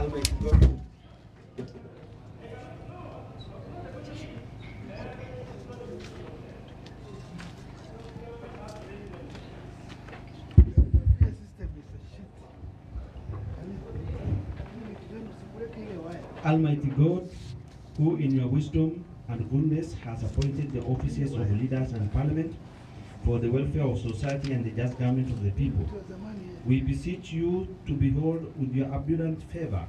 Almighty God. Almighty God, who in your wisdom and goodness has appointed the offices of leaders and parliament for the welfare of society and the just government of the people, we beseech you to behold with your abundant favor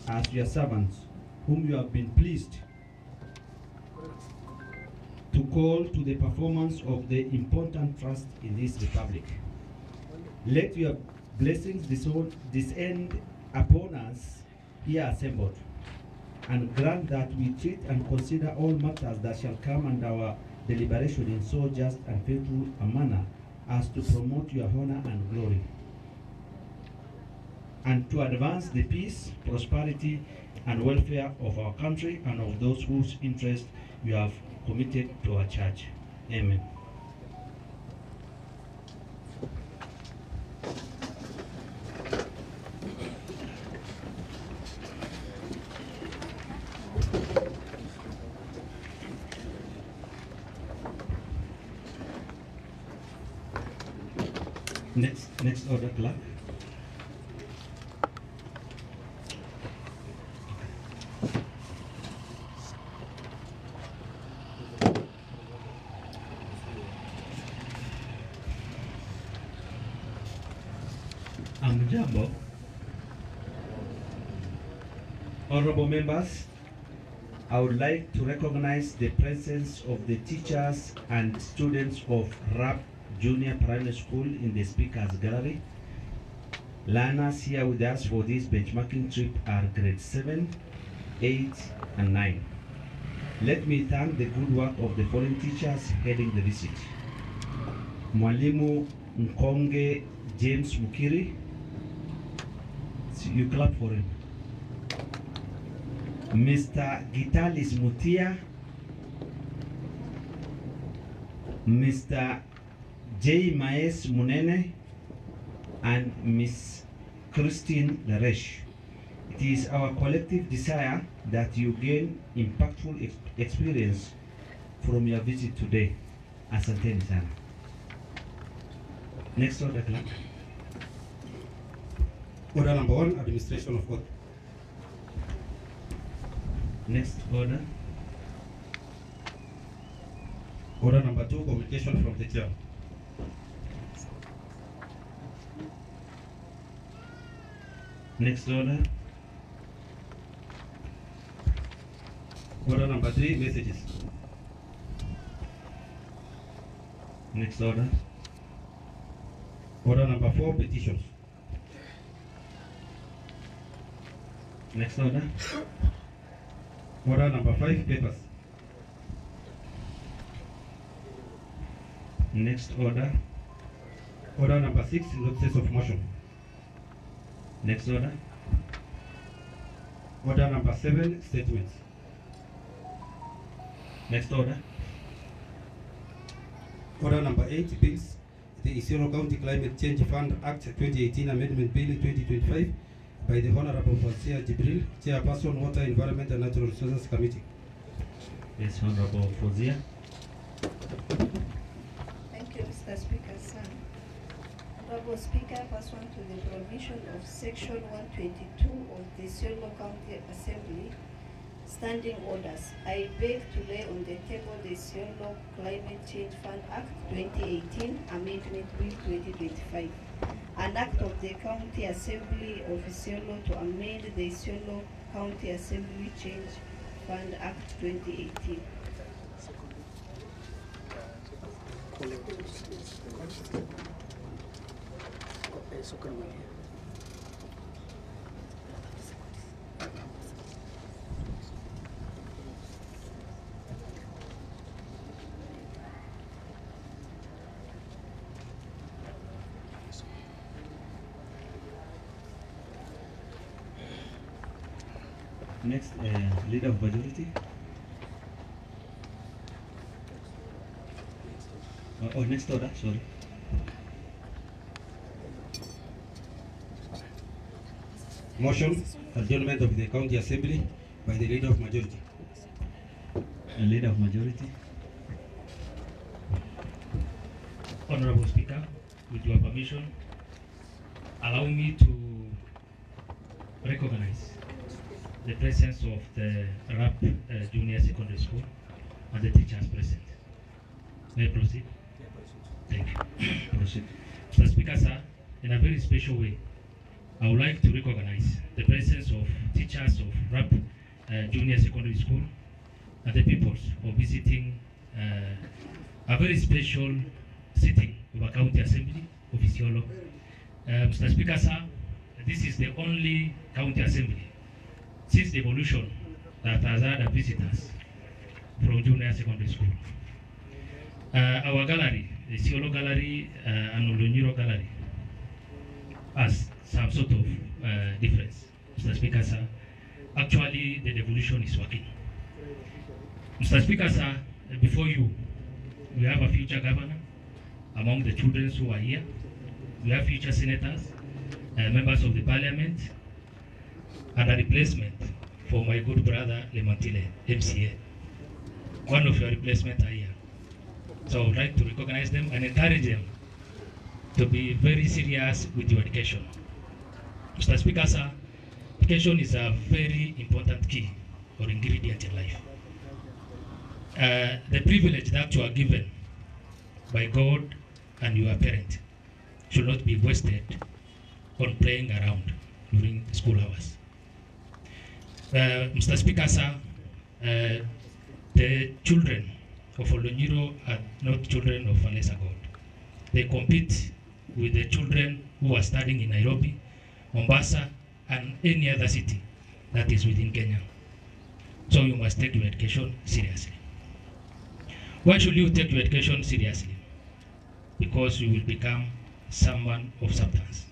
as your servants, whom you have been pleased to call to the performance of the important trust in this republic. Let your blessings descend upon us here assembled, and grant that we treat and consider all matters that shall come under our deliberation in so just and faithful a manner as to promote your honor and glory, and to advance the peace, prosperity, and welfare of our country and of those whose interest you have committed to our church. Amen. Next order, clerk. Amjambo. Honorable members, I would like to recognize the presence of the teachers and students of RAP Junior Primary School in the Speakers Gallery. Learners here with us for this benchmarking trip are grade 7, 8, and 9. Let me thank the good work of the following teachers heading the visit. Mwalimu Nkonge James Mukiri. You clap for him. Mr. Gitalis Mutia. Mr. J. Maes Munene and Miss Christine Laresh. It is our collective desire that you gain impactful experience from your visit today. Asanteni sana. Next order, clerk. Order number 1, administration of oath. Next order. Order number 2, communication from the chair. Next order. Order number 3, messages. Next order. Order number 4, petitions. Next order. Order number 5, papers. Next order. Order number 6, notices of motion. Next order. Order number 7, statements. Next order. Order number 8, bills. The Isiolo County Climate Change Fund Act 2018 Amendment Bill 2025 by the Honorable Fazia Jibril, Chairperson, Water, Environment and Natural Resources Committee. Yes, Honorable Fazia. Thank you, Mr. Speaker, sir. Honorable Speaker, pursuant to the provision of Section 122 of the Isiolo County Assembly Standing Orders, I beg to lay on the table the Isiolo Climate Change Fund Act 2018 Amendment Bill 2025, an act of the County Assembly of Isiolo to amend the Isiolo County Assembly Change Fund Act 2018. Next, leader of majority. Next order, sorry. Motion, adjournment of the county assembly by the leader of majority. Leader of majority. Honorable Speaker, with your permission, allow me to recognize the presence of the RAP Junior Secondary School and the teachers present. May I proceed? Thank you. Proceed. Mr. Speaker, sir, in a very special way, I would like to recognize the presence of teachers of RAP Junior Secondary School and the peoples for visiting a very special sitting of a county assembly of Isiolo. Mr. Speaker, sir, this is the only county assembly since the evolution that has had visitors from junior secondary school. Our gallery, the Isiolo Gallery and Olonyiro Gallery, has some sort of difference. Mr. Speaker, sir, actually the devolution is working. Mr. Speaker, sir, before you, we have a future governor among the children who are here. We have future senators, members of the parliament, and a replacement for my good brother Lemantile, MCA. One of your replacements are here. So I would like to recognize them and encourage them to be very serious with your education. Mr. Speaker, sir, education is a very important key or ingredient in life. The privilege that you are given by God and your parent should not be wasted on playing around during school hours. Mr. Speaker, sir, the children of Olonyiro are not children of a lesser God. They compete with the children who are studying in Nairobi, Mombasa, and any other city that is within Kenya. So you must take your education seriously. Why should you take your education seriously? Because you will become someone of substance.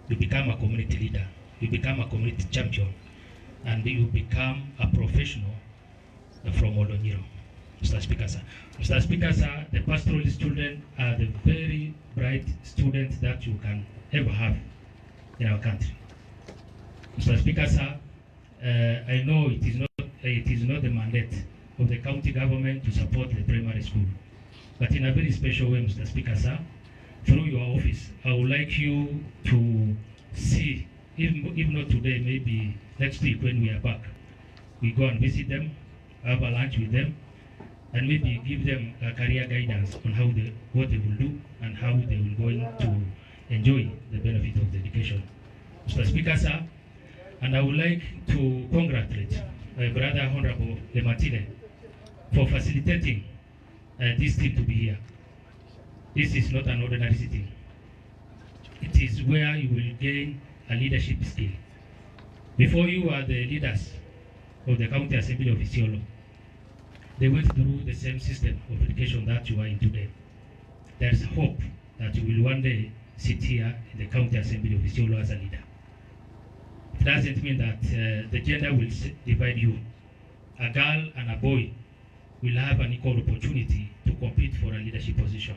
You become a community leader. You become a community champion. And you become a professional from Olonyiro. Mr. Speaker, sir. Mr. Speaker, sir, the pastoralist children are the very bright students that you can ever have in our country. Mr. Speaker, sir, I know it is not the mandate of the county government to support the primary school. But in a very special way, Mr. Speaker, sir, through your office, I would like you to see, if not today, maybe next week when we are back, we go and visit them, have a lunch with them, and maybe give them a career guidance on what they will do and how they will going to enjoy the benefit of the education. Mr. Speaker, sir, and I would like to congratulate my brother Honorable Lematile for facilitating this team to be here. This is not an ordinary sitting. It is where you will gain a leadership skill. Before you are the leaders of the County Assembly of Isiolo, they went through the same system of education that you are in today. There is hope that you will one day sit here in the County Assembly of Isiolo as a leader. It doesn't mean that the gender will divide you. A girl and a boy will have an equal opportunity to compete for a leadership position.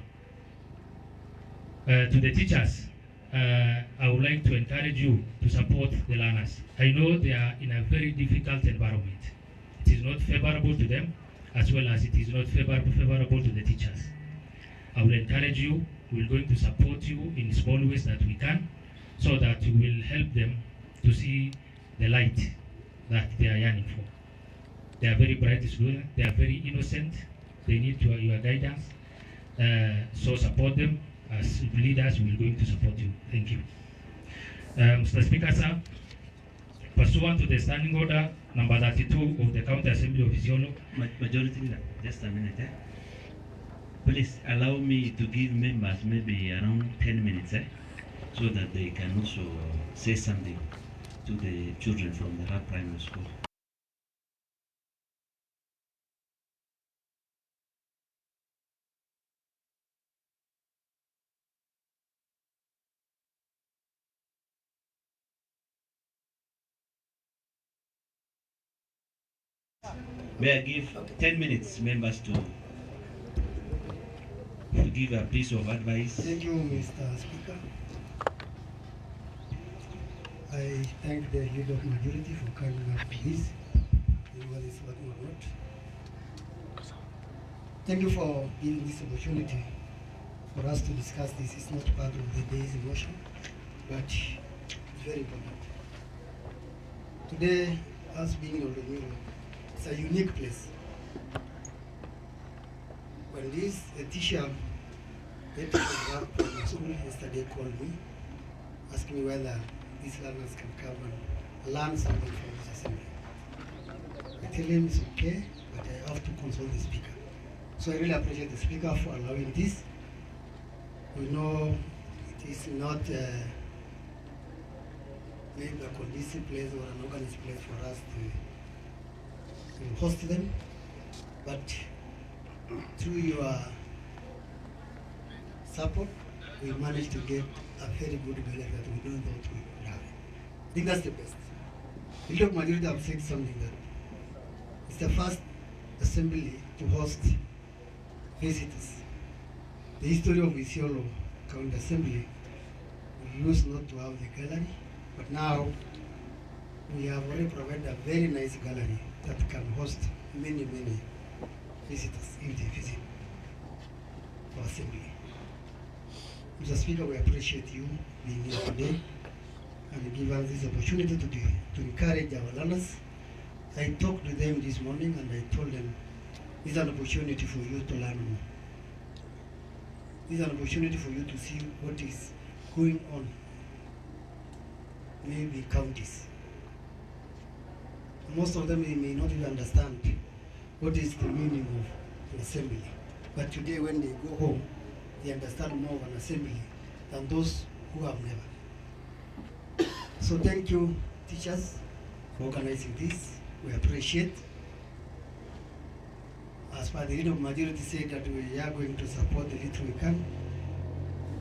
To the teachers, I would like to encourage you to support the learners. I know they are in a very difficult environment. It is not favorable to them, as well as it is not favorable to the teachers. I will encourage you, we are going to support you in small ways that we can, so that you will help them to see the light that they are yearning for. They are very bright students, they are very innocent, they need your guidance, so support them. As leaders, we are going to support you. Thank you. Mr. Speaker, sir, pursuant to the standing order number 32 of the County Assembly of Isiolo. Majority leader, just a minute. Please allow me to give members maybe around 10 minutes, so that they can also say something to the children from the RAP primary school. May I give 10 minutes members to give a piece of advice? Thank you, Mr. Speaker. I thank the leader of majority for coming up to this, whether it's working or not. Thank you for giving this opportunity for us to discuss this. It's not part of the day's emotion, but it's very important. Today, us being in Oldonyiro, it's a unique place. When this teacher head of the school yesterday called me, asking me whether these learners can come and learn something from this assembly. I tell him it's okay, but I have to consult the speaker. So I really appreciate the speaker for allowing this. We know it is not maybe a conducive place or an organized place for us to host them, but through your support, we managed to get a very good gallery that we don't thought we would have. I think that's the best. The leader of majority have said something that it's the first assembly to host visitors. The history of Isiolo County Assembly, we used not to have the gallery, but now we have already provided a very nice gallery that can host many visitors if they visit our assembly. Mr. Speaker, we appreciate you being here today and give us this opportunity to encourage our learners. I talked to them this morning and I told them this is an opportunity for you to learn more. This is an opportunity for you to see what is going on, maybe counties. Most of them may not even understand what is the meaning of an assembly. But today when they go home, they understand more of an assembly than those who have never. So thank you, teachers, for organizing this. We appreciate. As per the leader of majority said that we are going to support the little we can,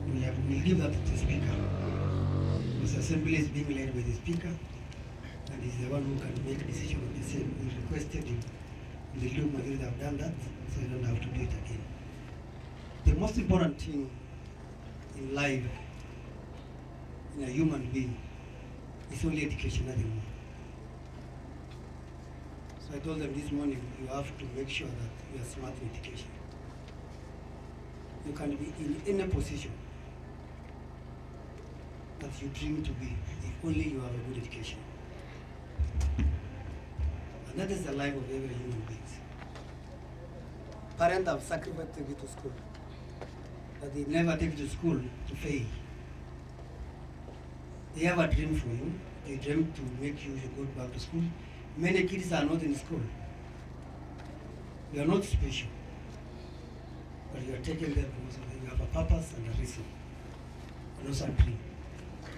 we'll give that to the speaker. Because assembly is being led by the speaker, and he's the one who can make a decision on the same. We requested him. The leader of majority have done that, so you don't have to do it again. The most important thing in life, in a human being, is only education, nothing more. So I told them this morning, you have to make sure that you are smart in education. You can be in any position that you dream to be, if only you have a good education. And that is the life of every human being. Parents have sacrificed to go to school, but they never take you to school to fail. They have a dream for you. They dream to make you go back to school. Many kids are not in school. You are not special, but you are taking them because you have a purpose and a reason, and also a dream.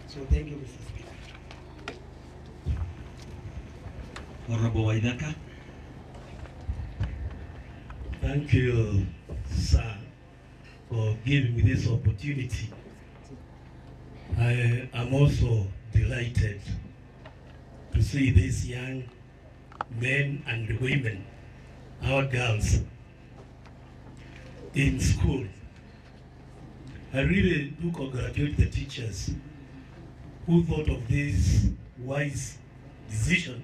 So thank you, Mr. Speaker. Honorable Waidaka. Thank you, sir, for giving me this opportunity. I am also delighted to see these young men and women, our girls, in school. I really do congratulate the teachers who thought of this wise decision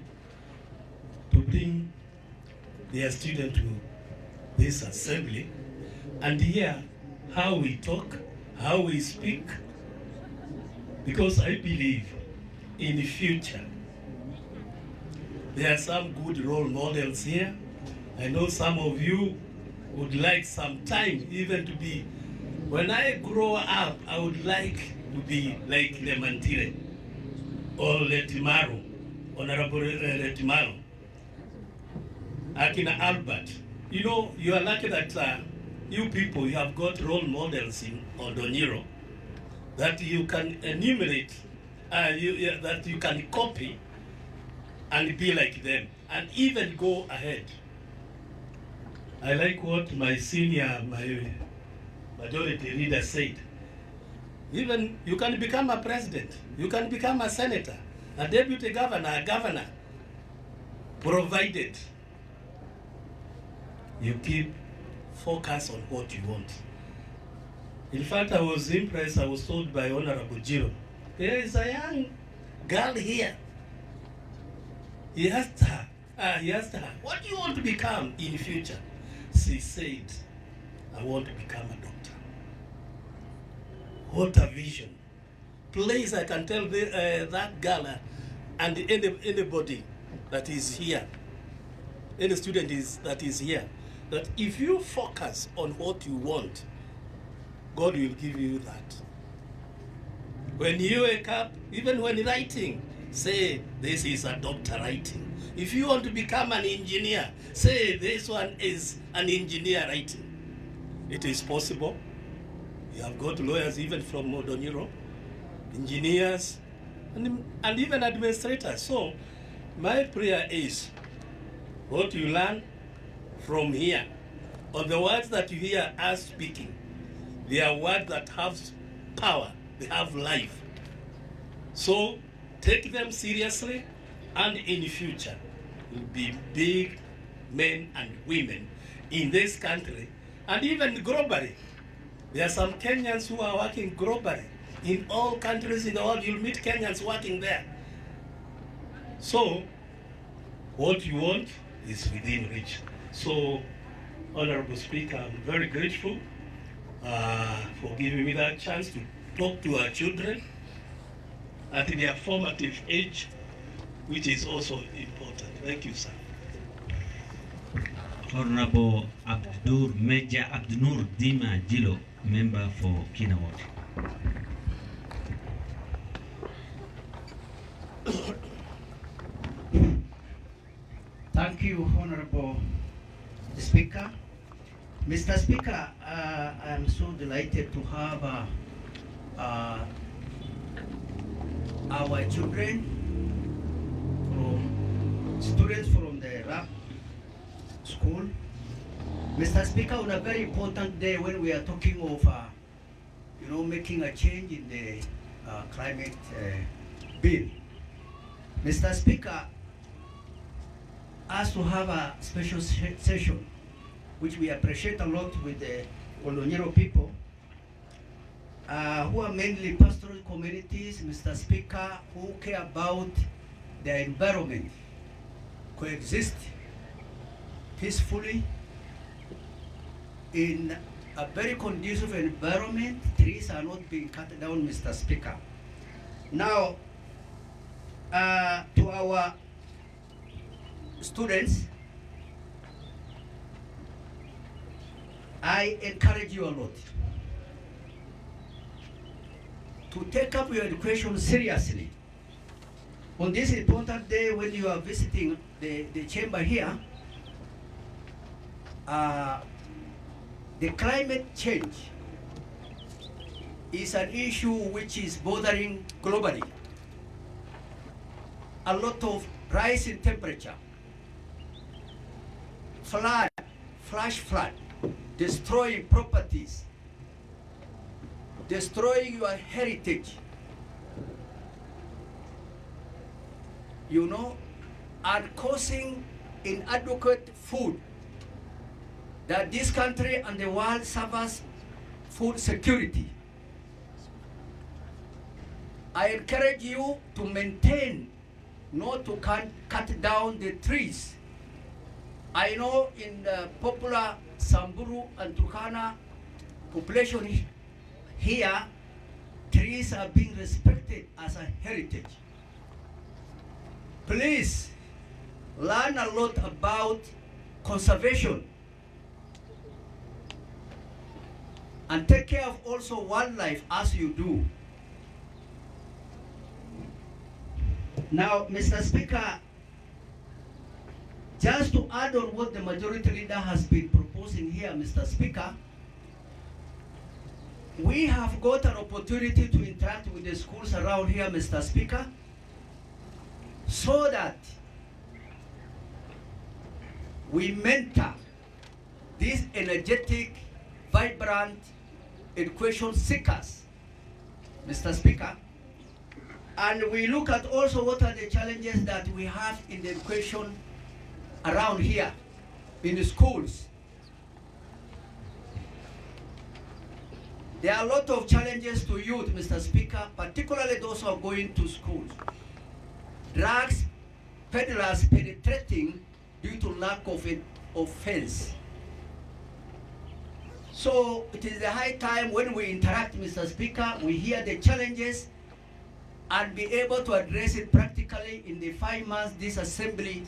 to bring their students to this assembly and hear how we talk, how we speak, because I believe in the future there are some good role models here. I know some of you would like some time even to be, when I grow up, I would like to be like Lemantire or Letimaro, Honorable Letimaro, Akina Albert. You know, you are lucky that you people, you have got role models in Oldonyiro that you can enumerate, that you can copy and be like them, and even go ahead. I like what my majority leader said. Even you can become a president, you can become a senator, a deputy governor, a governor, provided you keep focus on what you want. In fact, I was impressed. I was told by Honorable Jiro, there is a young girl here. He asked her, what do you want to become in the future? She said, I want to become a doctor. What a vision. Please, I can tell that girl and anybody that is here, any student that is here, that if you focus on what you want, God will give you that. When you wake up, even when writing, say, this is a doctor writing. If you want to become an engineer, say, this one is an engineer writing. It is possible. You have got lawyers even from Modoniro, engineers, and even administrators. So, my prayer is, what you learn from here, or the words that you hear us speaking, they are words that have power, they have life. So take them seriously, and in the future will be big men and women in this country and even globally. There are some Kenyans who are working globally. In all countries in the world, you'll meet Kenyans working there. So what you want is within reach. So, Honorable Speaker, I'm very grateful for giving me that chance to talk to our children at their formative age, which is also important. Thank you, sir. Honorable Major Abdunur Dima Jilo, member for Kinawat. Thank you, Honorable Speaker. Mr. Speaker, I am so delighted to have our children, students from the RAP school. Mr. Speaker, on a very important day when we are talking of, making a change in the climate bill. Mr. Speaker, us to have a special session, which we appreciate a lot with the Olonyero people, who are mainly pastoral communities, Mr. Speaker, who care about their environment, coexist peacefully in a very conducive environment. Trees are not being cut down, Mr. Speaker. Now, to our students, I encourage you a lot to take up your education seriously. On this important day when you are visiting the chamber here, the climate change is an issue which is bothering globally. A lot of rise in temperature, flood, flash flood, destroying properties, destroying your heritage, and causing inadequate food, that this country and the world suffers food security. I encourage you to maintain, not to cut down the trees. I know in the popular Samburu and Turkana population here, trees are being respected as a heritage. Please learn a lot about conservation and take care of also wildlife as you do. Now, Mr. Speaker, just to add on what the majority leader has been proposing here, Mr. Speaker, we have got an opportunity to interact with the schools around here, Mr. Speaker, so that we mentor these energetic, vibrant education seekers, Mr. Speaker, and we look at also what are the challenges that we have in the education around here, in the schools, There are a lot of challenges to youth, Mr. Speaker, particularly those who are going to schools. Drugs peddlers penetrating due to lack of offense. So it is the high time when we interact, Mr. Speaker, we hear the challenges and be able to address it practically in the 5 months this assembly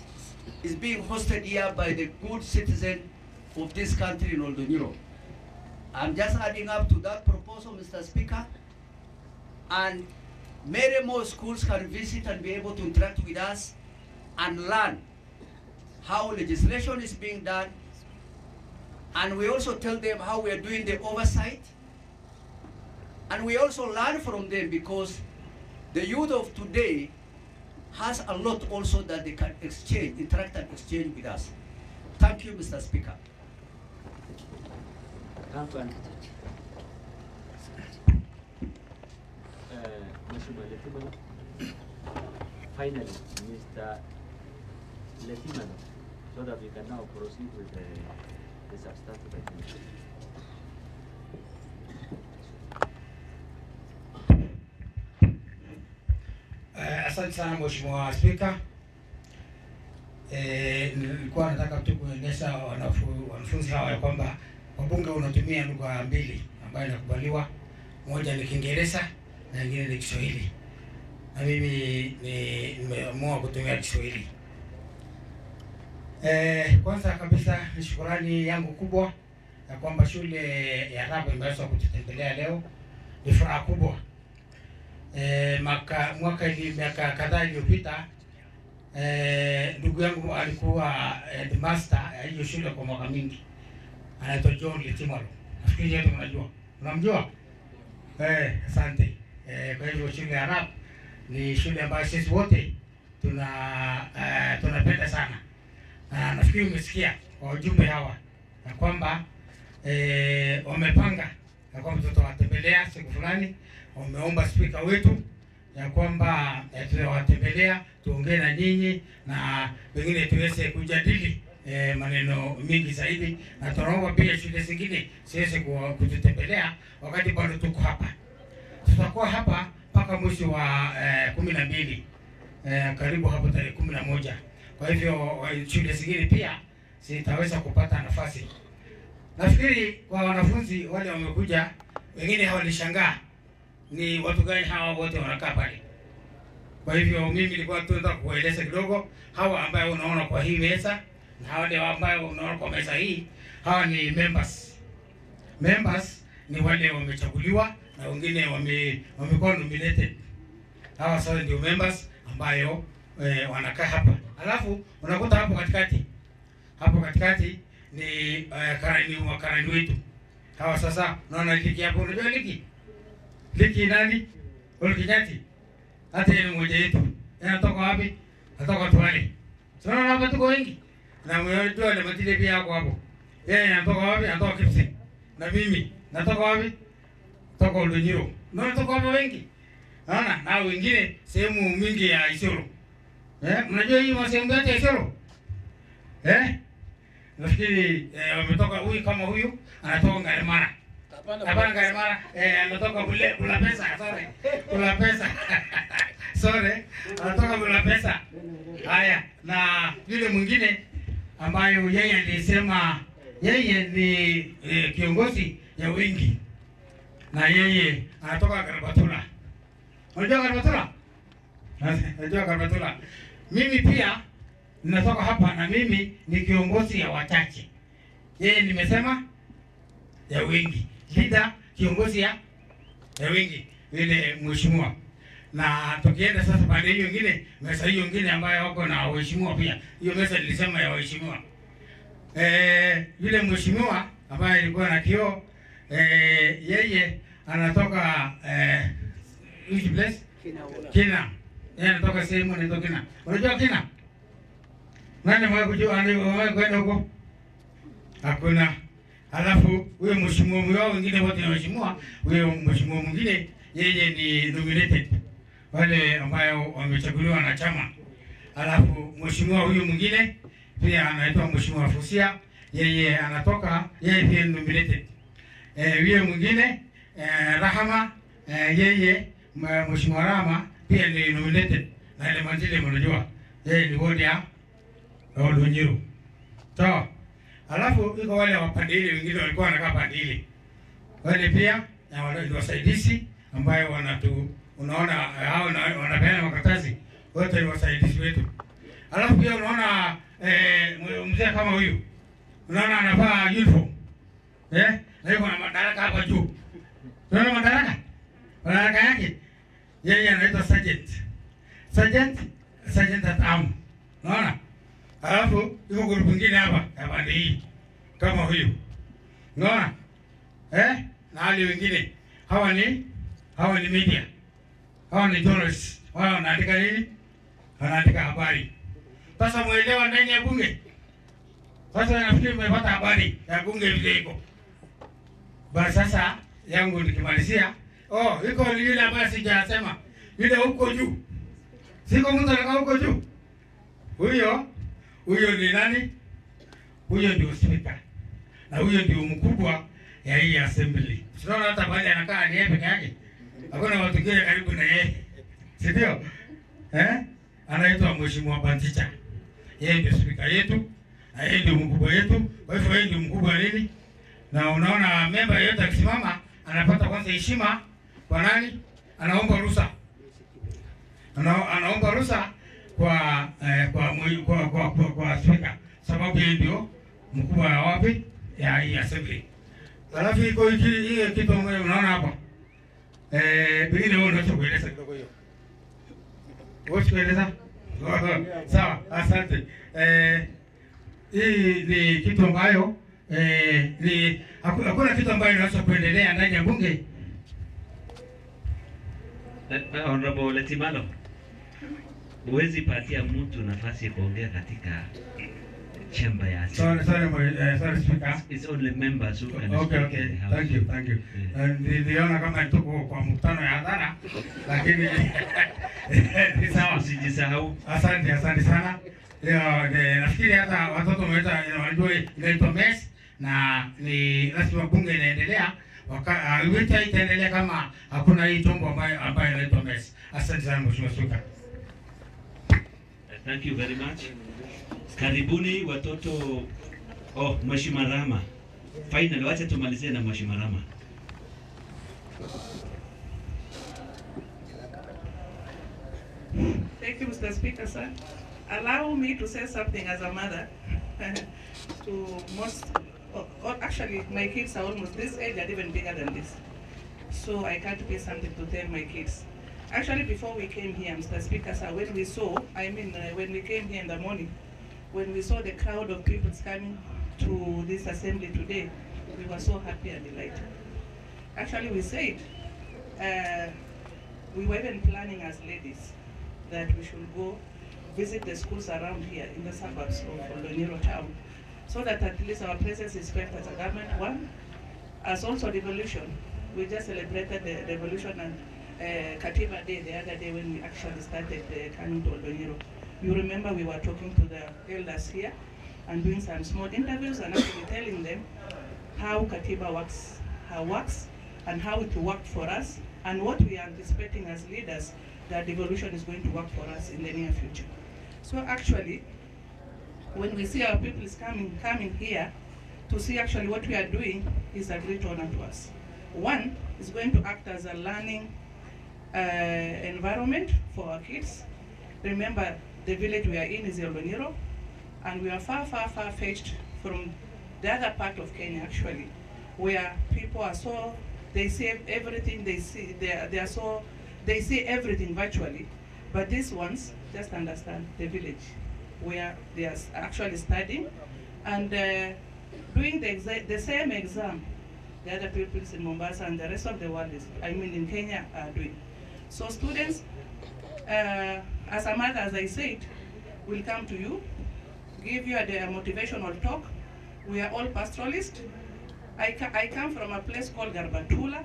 is being hosted here by the good citizen of this country in Oldonyiro. I'm just adding up to that proposal, Mr. Speaker, and many more schools can visit and be able to interact with us and learn how legislation is being done. And we also tell them how we are doing the oversight. And we also learn from them, because the youth of today has a lot also that they can exchange, interact and exchange with us. Thank you, Mr. Speaker. Finally, Mr. Letimano, so that we can now proceed with the substantive items. Asante sana Mheshimiwa Spika. Nilikuwa nataka tu kueleza wanafunzi hawa ya kwamba wabunge unatumia lugha mbili ambayo inakubaliwa. Moja ni Kiingereza na nyingine ni Kiswahili. Na mimi nimeamua kutumia Kiswahili. Kwanza kabisa ni shukrani yangu kubwa ya kwamba shule ya Raba imeweza kututembelea leo. Ni furaha kubwa. Miaka kadhaa iliyopita ndugu yangu alikuwa headmaster ya hiyo shule kwa mwaka mingi. Anaitwa John Letimalo. Nafikiri yote mnajua. Unamjua? Asante. Kwa hivyo shule ya Raba ni shule ambayo sisi wote tunapenda sana. Nafikiri umesikia kwa ujumbe hawa na kwamba wamepanga na kwamba tutawatembelea siku fulani. Wameomba spika wetu ya kwamba tutawatembelea, tuongee na nyinyi na pengine tuweze kujadili maneno mingi zaidi, na tunaomba pia shule zingine siweze kututembelea wakati bado tuko hapa. Tutakuwa hapa mpaka mwezi wa 12, karibu hapo tarehe 11. Kwa hivyo shule zingine pia zitaweza kupata nafasi. Nafikiri kwa wanafunzi wale wamekuja, wengine hawalishangaa ni watu gani hawa wote wanakaa pale. Kwa hivyo mimi nilikuwa tu nataka kueleza kidogo hawa ambao unaona kwa hii meza na wale ambao unaona kwa meza hii, hawa ni members. Members ni wale wamechaguliwa na wengine wamekuwa nominated. Hawa sasa ndio members ambayo wanakaa hapa. Alafu unakuta hapo katikati. Hapo katikati ni karani wetu. Hawa sasa unaona liki hapo, unajua liki? Liki nani? Olkinyati. Hata yeye mmoja wetu. Anatoka wapi? Anatoka Twale. Tunaona hapa tuko wengi. Na mmoja wale matile pia yako hapo. Yeye anatoka wapi? Anatoka Kipsi. Na mimi natoka wapi? Toka Oldonyiro. Na natoka wapi wengi? Naona na wengine sehemu mingi ya Isiolo. Mnajua hii sehemu yote ya Isiolo? Nafikiri wametoka huyu kama huyu anatoka Ngaremara. Hapana Ngaremara, anatoka Bula Pesa, sorry. Bula Pesa. Sorry, anatoka Bula Pesa. Haya, na yule mwingine ambayo yeye alisema yeye ni kiongozi ya wengi. Na yeye anatoka Karabatula. Unajua Karabatula? Unajua Karabatula. Mimi pia ninatoka hapa na mimi ni kiongozi ya wachache. Yeye nimesema ya wengi. Leader kiongozi ya wengi ile mheshimiwa. Na tukienda sasa pande hiyo nyingine, mesa hiyo nyingine ambayo wako na waheshimiwa pia. Hiyo mesa nilisema ya waheshimiwa. Yule mheshimiwa ambaye alikuwa na kioo, yeye anatoka which place? Kina. Yeye anatoka sehemu inaitwa Kina. Unajua Kina? Nani mwa kujua kwenda huko? Hakuna. Alafu huyo mheshimiwa wengine wote ni waheshimiwa, huyo mheshimiwa mwingine yeye ni nominated. Wale ambao wamechaguliwa na chama. Alafu mheshimiwa huyo mwingine pia anaitwa Mheshimiwa Fusia, yeye anatoka, yeye pia nominated. Yule mwingine Rahama yeye Mheshimiwa Rama pia ni nominated na ile Mandile, mnajua yeye ni wodi ya Lunyiro. Sawa. Alafu iko wale wa Pandili wengine walikuwa wanakaa Pandili. Wale pia na wale ni wasaidizi ambayo unaona hao wanapeana makaratasi, wote ni wasaidizi wetu. Alafu pia unaona mzee kama huyu, unaona anavaa uniform na yuko na madaraka hapa juu. Unaona madaraka yake, yeye anaitwa sergeant at arms. Unaona? Alafu yuko group nyingine hapa ya pande hii kama huyu. Unaona? Na wale wengine hawa ni media. Hawa ni journalists. Wao wanaandika nini? Wanaandika habari. Sasa muelewa ndani ya bunge. Sasa nafikiri mmepata habari ya bunge vile iko. Basi sasa yangu nikimalizia, iko yule ambaye sijasema. Yule huko juu. Siko mtu anakaa huko juu. Huyo ni nani? Huyo ndio speaker. Na huyo ndio mkubwa ya hii assembly. Tunaona hata pale anakaa ni yeye peke yake. Hakuna watu wengine karibu na yeye. Si ndio? Anaitwa Mheshimiwa Banticha. Yeye ndio speaker yetu, na yeye ndio mkubwa yetu. Kwa hivyo yeye ndio mkubwa nini? Na unaona member yeyote akisimama anapata kwanza heshima kwa nani? Anaomba ruhusa. Anaomba ruhusa kwa speaker, sababu yeye ndio mkubwa wa wapi ya hii assembly. Alafu iko hii kitu unaona hapa. Pengine wewe unaweza kueleza kidogo hiyo. Wewe kueleza? Sawa, asante. Hii ni kitu ambayo hakuna kitu ambayo inaweza kuendelea ndani ya bunge. Honorable Letimalo, huwezi patia mtu nafasi ya kuongea katika chamber ya assembly. Sorry speaker. It's only members who can Okay. speak in the house. Thank you. Niliona kama tuko kwa mkutano ya hadhara, lakini ni sawa. Usijisahau. Asante sana. Nafikiri hata watoto wanajua inaitwa mess, na ni lazima bunge inaendelea. Wita itaendelea kama hakuna hii chombo ambayo inaitwa mess. Asante sana Mheshimiwa Spika. Thank you very much. Karibuni watoto. Mheshimiwa Rama. Finally, wacha tumalizie na Mheshimiwa Rama. Thank you, Mr. Speaker, sir. Allow me to say something as a mother to most, actually my kids are almost this age and even bigger than this. So I can't pay something to tell my kids. Actually, before we came here, Mr. Speaker, sir, when we came here in the morning, when we saw the crowd of people coming to this assembly today, we were so happy and delighted. Actually, we said, we were even planning as ladies that we should go visit the schools around here in the suburbs of Lunyiro town, so that at least our presence is felt as a government. One, as also devolution. We just celebrated the devolution and Katiba Day the other day when we actually started coming to Lunyiro. You remember we were talking to the elders here and doing some small interviews and actually telling them how Katiba works, and how it worked for us, and what we are anticipating as leaders that devolution is going to work for us in the near future. So actually, when we see our people is coming here to see actually what we are doing is a great honor to us. One, is going to act as a learning environment for our kids. Remember, the village we are in is Lunyiro, and we are far fetched from the other part of Kenya actually, where people are so, they see everything, they see everything virtually, but these ones just understand the village where they are actually studying and doing the same exam the other pupils in Mombasa and the rest of the world in Kenya are doing. So students, as a mother, as I said, will come to you, give you a motivational talk. We are all pastoralists. I come from a place called Garbatula,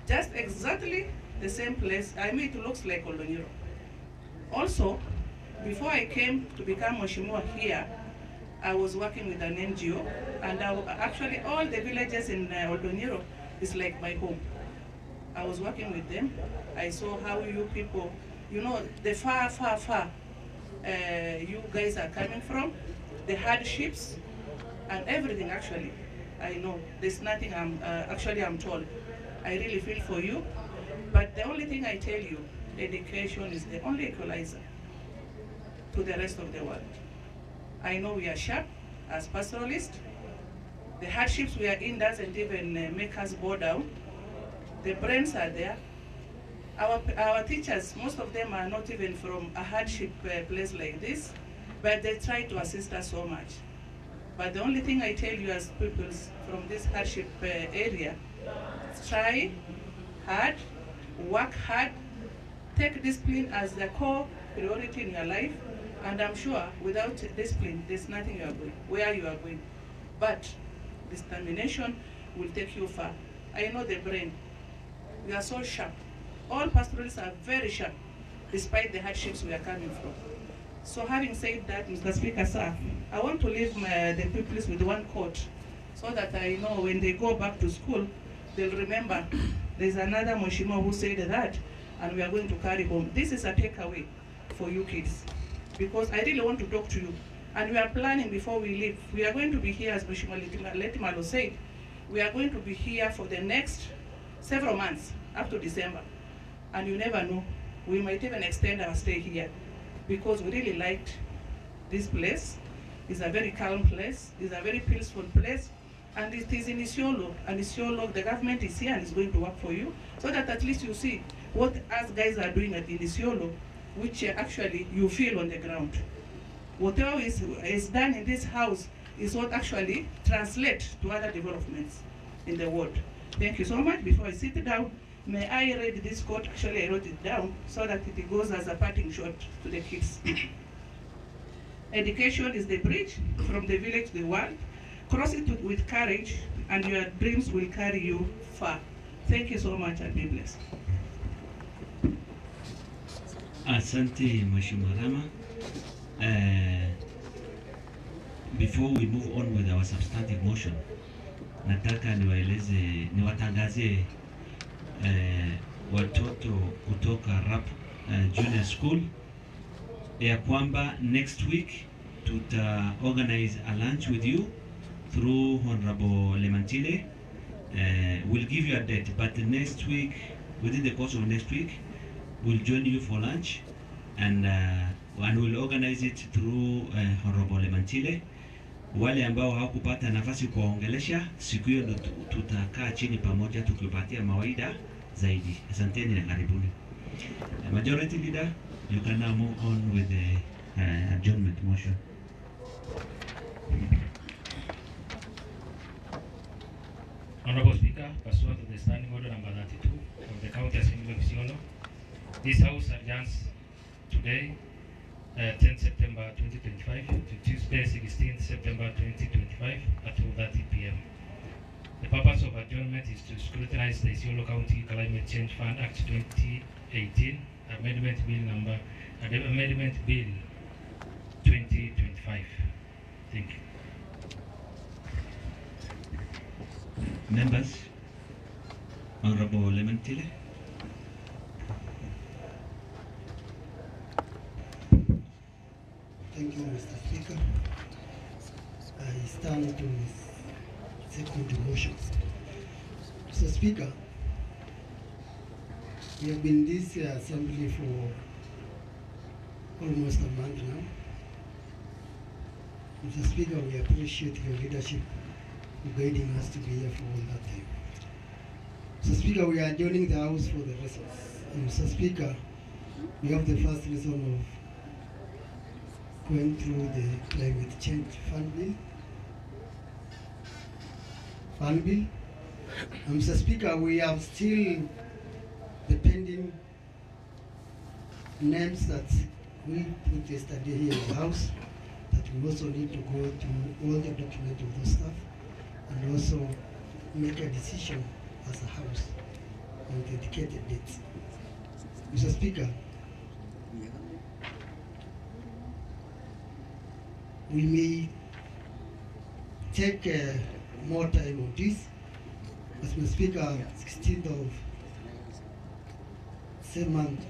just exactly the same place. It looks like Lunyiro. Also, before I came to become Mheshimiwa here, I was working with an NGO, and actually all the villages in Lunyiro, is like my home. I was working with them. I saw how you people, you know, the far you guys are coming from, the hardships and everything. Actually, I know there's nothing I'm told. I really feel for you, but the only thing I tell you, education is the only equalizer to the rest of the world. I know we are sharp as pastoralists. The hardships we are in doesn't even make us bow down. The brains are there. Our teachers, most of them are not even from a hardship place like this, but they try to assist us so much. But the only thing I tell you as pupils from this hardship area, try hard, work hard, take discipline as the core priority in your life, and I'm sure without discipline, there's nothing you are going, where you are going. But determination will take you far. I know the brain. We are so sharp. All pastoralists are very sharp, despite the hardships we are coming from. So having said that, Mr. Speaker, sir, I want to leave the pupils with one quote, so that I know when they go back to school, they'll remember there's another Moshimo who said that, and we are going to carry home. This is a takeaway for you kids, because I really want to talk to you. And we are planning before we leave. We are going to be here, as Moshimo Letimalo said, we are going to be here for the next several months, up to December. And you never know, we might even extend our stay here, because we really liked this place. It's a very calm place, it's a very peaceful place, and it is in Isiolo, and Isiolo, the government is here and is going to work for you, so that at least you see what us guys are doing at Isiolo, which actually you feel on the ground. Whatever is done in this house is what actually translates to other developments in the world. Thank you so much. Before I sit down, may I read this quote? Actually, I wrote it down so that it goes as a parting shot to the kids. Education is the bridge from the village to the world. Cross it with courage, and your dreams will carry you far. Thank you so much, and be blessed. Asante Mheshimiwa Rama. Before we move on with our substantive motion, nataka niwatangazie watoto kutoka RAP Junior School ya kwamba next week tuta organize a lunch with you through Honorable Lemantile. We'll give you a date, but next week, within the course of next week, we'll join you for lunch, and we'll organize it through Honorable Lemantile. Wale ambao hawakupata nafasi kuwaongelesha, siku hiyo ndo tutakaa chini pamoja tukipatia mawaida zaidi. Asanteni na karibuni. Majority Leader, you can now move on with the adjournment motion. Honorable Speaker, pursuant to the Standing Order number 32 of the County Assembly of Isiolo, this House adjourns today, 10 September 2025 to Tuesday, 16 September 2025 at 2:30 p.m. The purpose of adjournment is to scrutinize the Isiolo County Climate Change Fund Act 2018 Amendment Bill 2025. Thank you. Members, Honorable Lemantile. Thank you, Mr. Speaker. I stand to second motion. Mr. Speaker, we have been in this assembly for almost a month now. Mr. Speaker, we appreciate your leadership in guiding us to be here for all that time. Mr. Speaker, we are adjourning the House for the recess. And Mr. Speaker, we have the first reason of going through the climate change fund bill. And Mr. Speaker, we have still the pending names that we put yesterday here in the House, that we also need to go to all the documents of the staff and also make a decision as a House on dedicated dates. Mr. Speaker, we may take more time on this, As Mr. Speaker, 16th of same month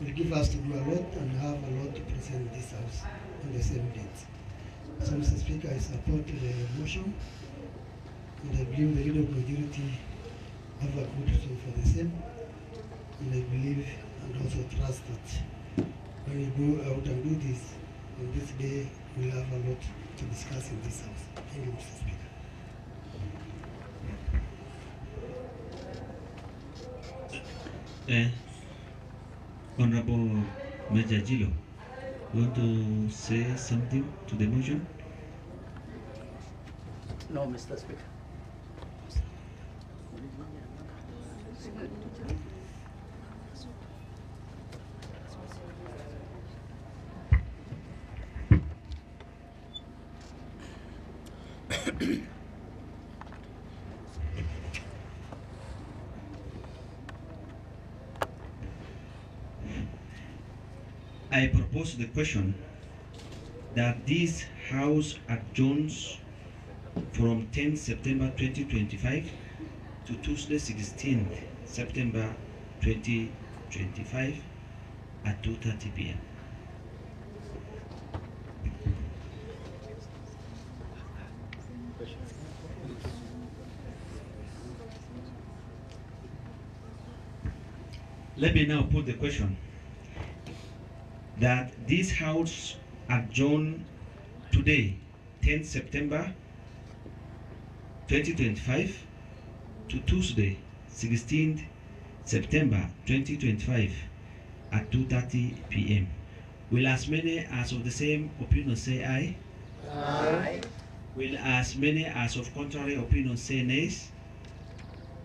will give us to do a lot and have a lot to present in this house on the same date. So Mr. Speaker, I support the motion and I believe the leader of majority have a good reason for the same. And I believe and also trust that when we go out and do this, on this day, we'll have a lot to discuss in this house. Thank you, Mr. Speaker. Honorable Major Jilo, you want to say something to the motion? No, Mr. Speaker. I propose the question that this House adjourns from 10 September 2025 to Tuesday 16 September 2025 at 2:30 p.m. Let me now put the question that this House adjourn today, 10 September 2025 to Tuesday, 16th September 2025 at 2:30 p.m. Will as many as of the same opinion say aye? Aye. Will as many as of contrary opinion say nays?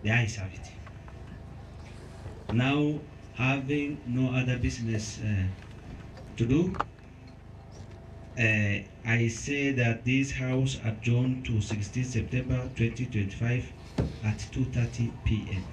The ayes have it. Now, having no other business to do, I say that this House adjourned to 16 September 2025 at 2:30 p.m.